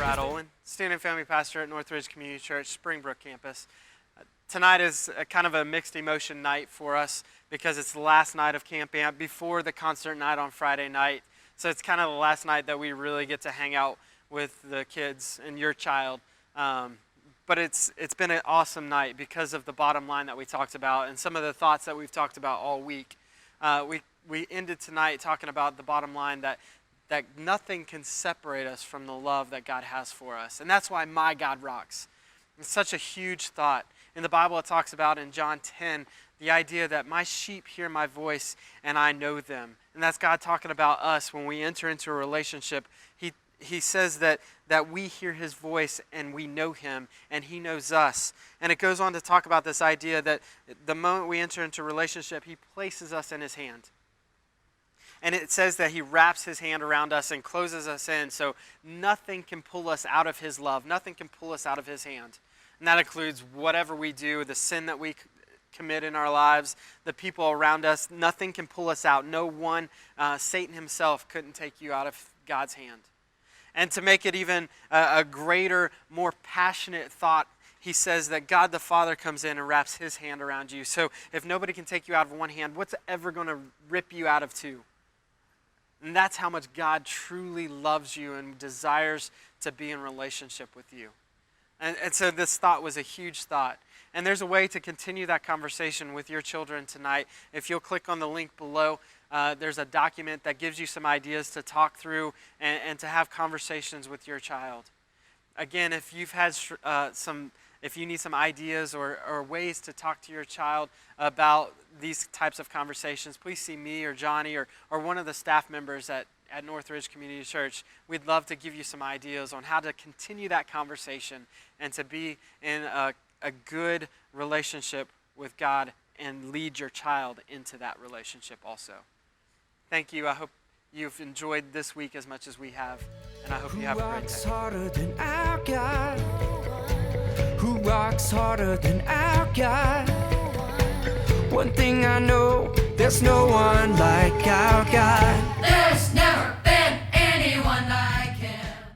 Brad Olin, student family pastor at Northridge Community Church, Springbrook campus. Tonight is a kind of a mixed emotion night for us because it's the last night of Camp Amp before the concert night on Friday night. So it's kind of the last night that we really get to hang out with the kids and your child. But it's been an awesome night because of the bottom line that we talked about and some of the thoughts that we've talked about all week. We ended tonight talking about the bottom line that nothing can separate us from the love that God has for us. And that's why my God rocks. It's such a huge thought. In the Bible, it talks about in John 10, the idea that my sheep hear my voice and I know them. And that's God talking about us when we enter into a relationship. He says that we hear his voice and we know him and he knows us. And it goes on to talk about this idea that the moment we enter into a relationship, he places us in his hand. And it says that he wraps his hand around us and closes us in, so nothing can pull us out of his love. Nothing can pull us out of his hand. And that includes whatever we do, the sin that we commit in our lives, the people around us. Nothing can pull us out. No one, Satan himself couldn't take you out of God's hand. And to make it even a greater, more passionate thought, he says that God the Father comes in and wraps his hand around you. So if nobody can take you out of one hand, what's ever going to rip you out of two? And that's how much God truly loves you and desires to be in relationship with you. And so this thought was a huge thought. And there's a way to continue that conversation with your children tonight. If you'll click on the link below, there's a document that gives you some ideas to talk through and to have conversations with your child. Again, if you've had if you need some ideas or ways to talk to your child about these types of conversations, please see me or Johnny or one of the staff members at Northridge Community Church. We'd love to give you some ideas on how to continue that conversation and to be in a good relationship with God and lead your child into that relationship also. Thank you. I hope you've enjoyed this week as much as we have, and I hope you have a great day. Harder than our God? Who rocks harder than our God? One thing I know, there's no one like our God. There's never